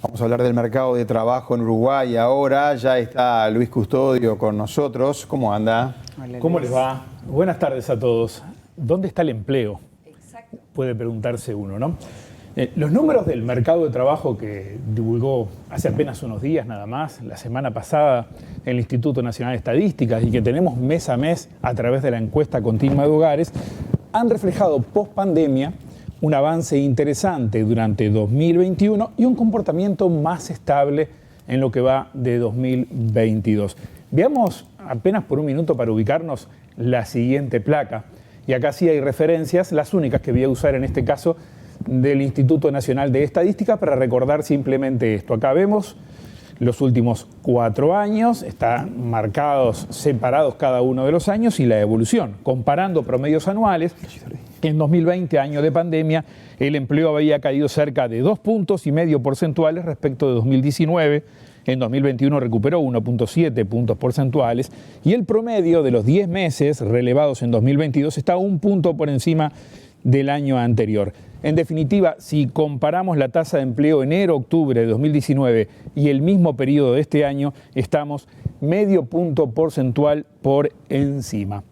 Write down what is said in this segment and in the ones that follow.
Vamos a hablar del mercado de trabajo en Uruguay. Ahora ya está Luis Custodio con nosotros. ¿Cómo anda? Hola, ¿Cómo Luis. les va? Buenas tardes a todos. ¿Dónde está el empleo? Exacto. Puede preguntarse uno, ¿no? Los números del mercado de trabajo que divulgó hace apenas unos días nada más, la semana pasada, el Instituto Nacional de Estadísticas y que tenemos mes a mes a través de la encuesta continua de hogares, han reflejado post pandemia un avance interesante durante 2021 y un comportamiento más estable en lo que va de 2022. Veamos apenas por un minuto para ubicarnos la siguiente placa. Y acá sí hay referencias, las únicas que voy a usar en este caso del Instituto Nacional de Estadística para recordar simplemente esto. Acá vemos los últimos 4 años, están marcados, separados cada uno de los años y la evolución. Comparando promedios anuales, en 2020, año de pandemia, el empleo había caído cerca de 2,5 puntos porcentuales respecto de 2019. En 2021 recuperó 1,7 puntos porcentuales y el promedio de los 10 meses relevados en 2022 está 1 punto por encima del año anterior. En definitiva, si comparamos la tasa de empleo enero-octubre de 2019 y el mismo periodo de este año, estamos 0,5 punto porcentual por encima.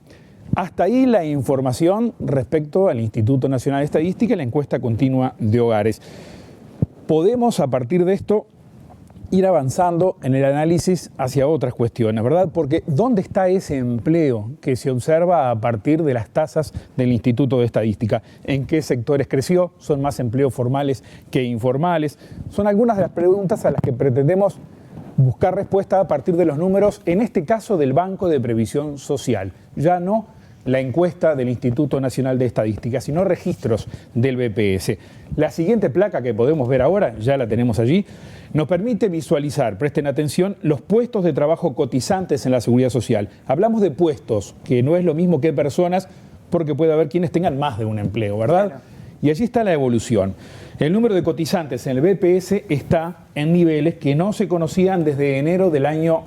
Hasta ahí la información respecto al Instituto Nacional de Estadística y la encuesta continua de hogares. Podemos, a partir de esto, ir avanzando en el análisis hacia otras cuestiones, ¿verdad? Porque ¿dónde está ese empleo que se observa a partir de las tasas del Instituto de Estadística? ¿En qué sectores creció? ¿Son más empleos formales que informales? Son algunas de las preguntas a las que pretendemos buscar respuesta a partir de los números, en este caso del Banco de Previsión Social. Ya no la encuesta del Instituto Nacional de Estadística, sino registros del BPS. La siguiente placa que podemos ver ahora, ya la tenemos allí, nos permite visualizar, presten atención, los puestos de trabajo cotizantes en la Seguridad Social. Hablamos de puestos, que no es lo mismo que personas, porque puede haber quienes tengan más de un empleo, ¿verdad? Claro. Y allí está la evolución. El número de cotizantes en el BPS está en niveles que no se conocían desde enero del año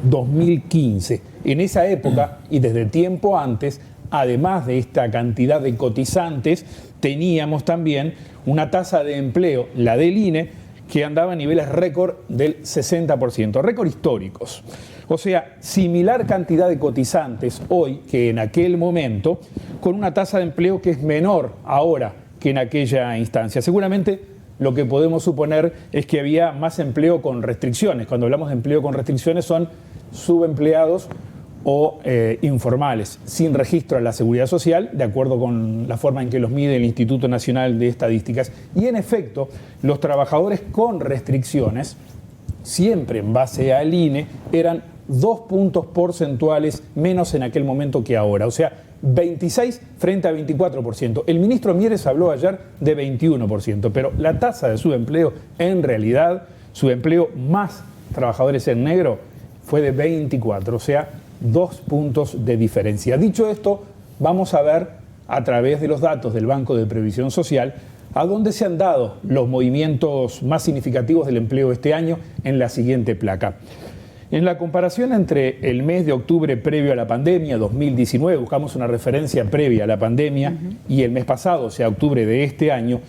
2015. En esa época y desde tiempo antes, además de esta cantidad de cotizantes, teníamos también una tasa de empleo, la del INE, que andaba a niveles récord del 60%, récord históricos. O sea, similar cantidad de cotizantes hoy que en aquel momento, con una tasa de empleo que es menor ahora que en aquella instancia. Seguramente lo que podemos suponer es que había más empleo con restricciones. Cuando hablamos de empleo con restricciones son subempleados o informales, sin registro a la Seguridad Social, de acuerdo con la forma en que los mide el Instituto Nacional de Estadísticas. Y en efecto, los trabajadores con restricciones, siempre en base al INE, eran 2 puntos porcentuales menos en aquel momento que ahora. O sea, 26 frente a 24%. El ministro Mieres habló ayer de 21%, pero la tasa de subempleo, en realidad, subempleo más trabajadores en negro, fue de 24, o sea, 2 puntos de diferencia. Dicho esto, vamos a ver a través de los datos del Banco de Previsión Social a dónde se han dado los movimientos más significativos del empleo este año en la siguiente placa. En la comparación entre el mes de octubre previo a la pandemia, 2019, buscamos una referencia previa a la pandemia, y el mes pasado, o sea, octubre de este año,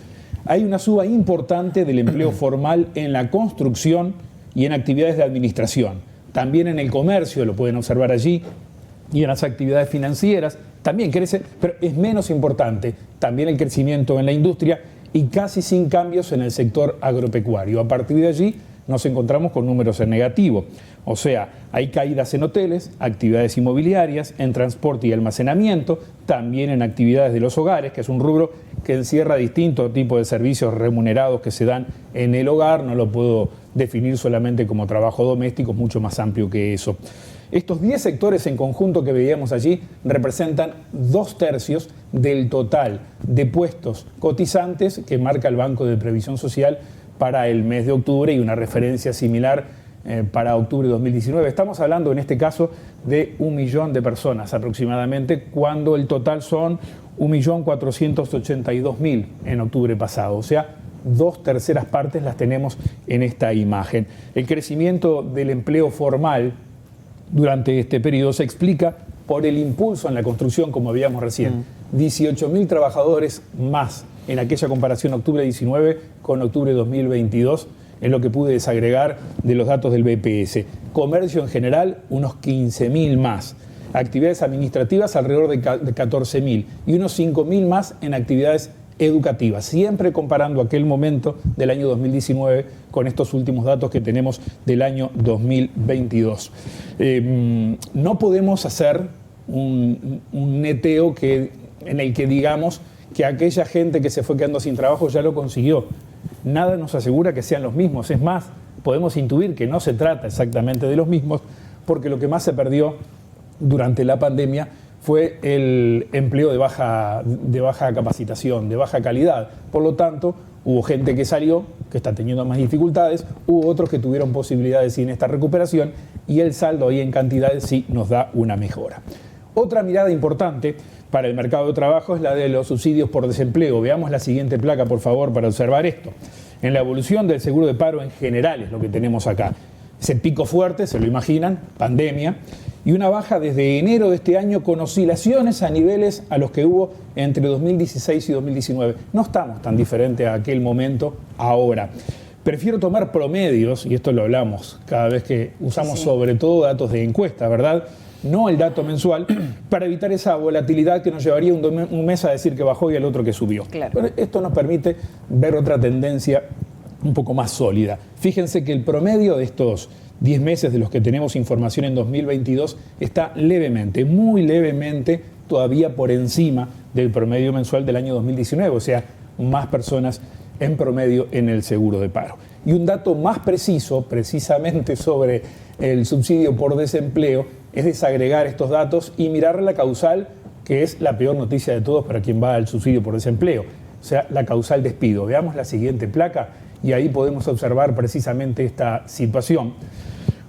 hay una suba importante del empleo formal en la construcción y en actividades de administración. También en el comercio, lo pueden observar allí, y en las actividades financieras también crece, pero es menos importante también el crecimiento en la industria y casi sin cambios en el sector agropecuario. A partir de allí nos encontramos con números en negativo. O sea, hay caídas en hoteles, actividades inmobiliarias, en transporte y almacenamiento, también en actividades de los hogares, que es un rubro que encierra distintos tipos de servicios remunerados que se dan en el hogar. No lo puedo definir solamente como trabajo doméstico, es mucho más amplio que eso. Estos 10 sectores en conjunto que veíamos allí representan 2/3 del total de puestos cotizantes que marca el Banco de Previsión Social para el mes de octubre y una referencia similar para octubre de 2019. Estamos hablando en este caso de 1 millón de personas aproximadamente, cuando el total son 1.482.000 en octubre pasado. O sea, 2/3 partes las tenemos en esta imagen. El crecimiento del empleo formal durante este periodo se explica por el impulso en la construcción, como veíamos recién. 18.000 trabajadores más en aquella comparación octubre 19 con octubre 2022 es lo que pude desagregar de los datos del BPS. Comercio en general, unos 15.000 más. Actividades administrativas, alrededor de 14.000. Y unos 5.000 más en actividades educativas. Siempre comparando aquel momento del año 2019 con estos últimos datos que tenemos del año 2022. No podemos hacer un neteo en el que digamos que aquella gente que se fue quedando sin trabajo ya lo consiguió. Nada nos asegura que sean los mismos. Es más, podemos intuir que no se trata exactamente de los mismos, porque lo que más se perdió durante la pandemia fue el empleo de baja capacitación, de baja calidad. Por lo tanto, hubo gente que salió, que está teniendo más dificultades, hubo otros que tuvieron posibilidades sin esta recuperación, y el saldo ahí en cantidades sí nos da una mejora. Otra mirada importante para el mercado de trabajo es la de los subsidios por desempleo. Veamos la siguiente placa, por favor, para observar esto. En la evolución del seguro de paro en general es lo que tenemos acá. Ese pico fuerte, se lo imaginan, pandemia, y una baja desde enero de este año con oscilaciones a niveles a los que hubo entre 2016 y 2019. No estamos tan diferentes a aquel momento ahora. Prefiero tomar promedios, y esto lo hablamos cada vez que usamos sobre todo datos de encuesta, ¿verdad? No el dato mensual, para evitar esa volatilidad que nos llevaría un mes a decir que bajó y el otro que subió. Claro. Pero esto nos permite ver otra tendencia un poco más sólida. Fíjense que el promedio de estos 10 meses de los que tenemos información en 2022 está levemente, muy levemente, todavía por encima del promedio mensual del año 2019, o sea, más personas en promedio en el seguro de paro. Y un dato más preciso, precisamente sobre el subsidio por desempleo, es desagregar estos datos y mirar la causal, que es la peor noticia de todos para quien va al subsidio por desempleo, o sea, la causal despido. Veamos la siguiente placa y ahí podemos observar precisamente esta situación.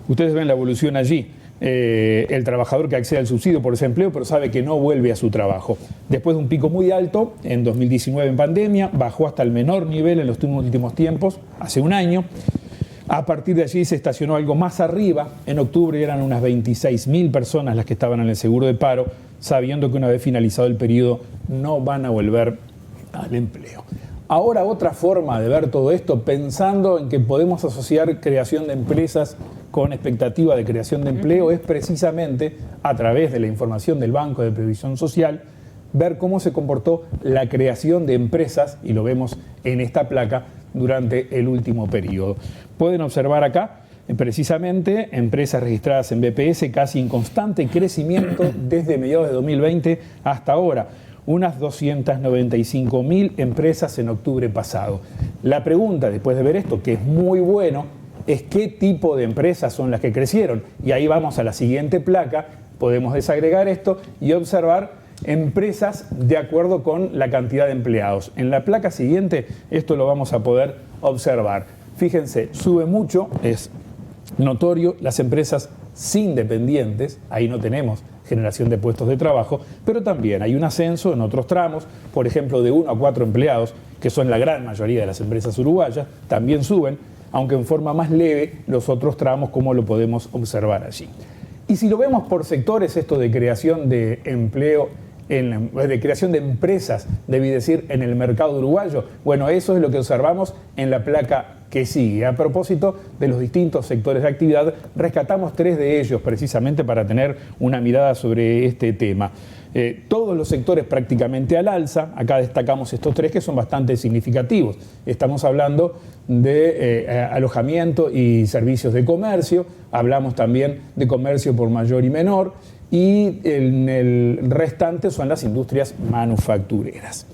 Ustedes ven la evolución allí. El trabajador que accede al subsidio por desempleo pero sabe que no vuelve a su trabajo. Después de un pico muy alto, en 2019 en pandemia, bajó hasta el menor nivel en los últimos tiempos, hace un año. A partir de allí se estacionó algo más arriba. En octubre eran unas 26.000 personas las que estaban en el seguro de paro, sabiendo que una vez finalizado el periodo no van a volver al empleo. Ahora otra forma de ver todo esto, pensando en que podemos asociar creación de empresas con expectativa de creación de empleo, es precisamente a través de la información del Banco de Previsión Social, ver cómo se comportó la creación de empresas, y lo vemos en esta placa, durante el último periodo. Pueden observar acá, precisamente, empresas registradas en BPS casi en constante crecimiento desde mediados de 2020 hasta ahora. Unas 295.000 empresas en octubre pasado. La pregunta, después de ver esto, que es muy bueno, es qué tipo de empresas son las que crecieron. Y ahí vamos a la siguiente placa, podemos desagregar esto y observar empresas de acuerdo con la cantidad de empleados. En la placa siguiente esto lo vamos a poder observar. Fíjense, sube mucho, es notorio, las empresas sin dependientes, ahí no tenemos generación de puestos de trabajo, pero también hay un ascenso en otros tramos, por ejemplo de 1 a 4 empleados, que son la gran mayoría de las empresas uruguayas, también suben, aunque en forma más leve los otros tramos, como lo podemos observar allí. Y si lo vemos por sectores, esto de creación de empleo, de creación de empresas, debí decir, en el mercado uruguayo, bueno, eso es lo que observamos en la placa que sigue. A propósito de los distintos sectores de actividad, rescatamos 3 de ellos precisamente para tener una mirada sobre este tema. Todos los sectores prácticamente al alza, acá destacamos estos 3 que son bastante significativos. Estamos hablando de alojamiento y servicios de comercio, hablamos también de comercio por mayor y menor, y en el restante son las industrias manufactureras.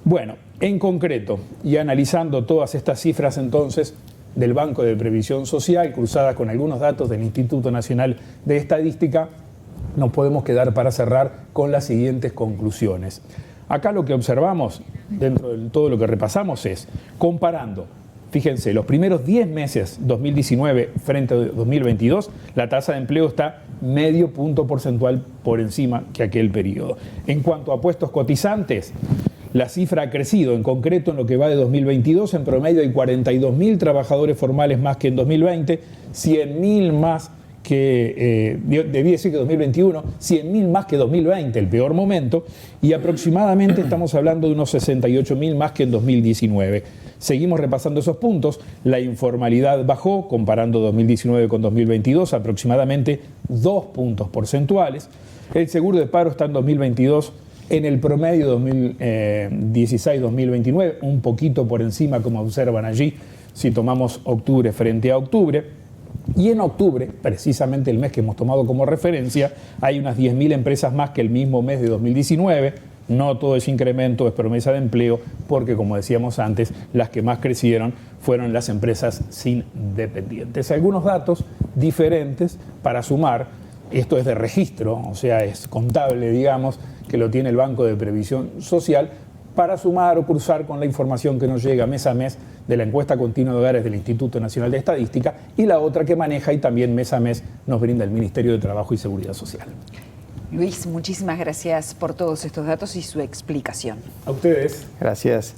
Bueno, en concreto, y analizando todas estas cifras entonces del Banco de Previsión Social, cruzadas con algunos datos del Instituto Nacional de Estadística, nos podemos quedar para cerrar con las siguientes conclusiones. Acá lo que observamos, dentro de todo lo que repasamos, es comparando, fíjense, los primeros 10 meses 2019 frente a 2022, la tasa de empleo está medio punto porcentual por encima que aquel periodo. En cuanto a puestos cotizantes, la cifra ha crecido, en concreto en lo que va de 2022, en promedio hay 42.000 trabajadores formales más que en 2020, 100.000 más que debía decir que 2021, 100.000 más que 2020, el peor momento, y aproximadamente estamos hablando de unos 68.000 más que en 2019. Seguimos repasando esos puntos. La informalidad bajó, comparando 2019 con 2022, aproximadamente 2 puntos porcentuales. El seguro de paro está en 2022 en el promedio 2016-2029, un poquito por encima, como observan allí, si tomamos octubre frente a octubre. Y en octubre, precisamente el mes que hemos tomado como referencia, hay unas 10.000 empresas más que el mismo mes de 2019. No todo ese incremento es promesa de empleo, porque como decíamos antes, las que más crecieron fueron las empresas sin dependientes. Algunos datos diferentes para sumar. Esto es de registro, o sea, es contable, digamos, que lo tiene el Banco de Previsión Social, para sumar o cruzar con la información que nos llega mes a mes de la encuesta continua de hogares del Instituto Nacional de Estadística, y la otra que maneja y también mes a mes nos brinda el Ministerio de Trabajo y Seguridad Social. Luis, muchísimas gracias por todos estos datos y su explicación. A ustedes. Gracias.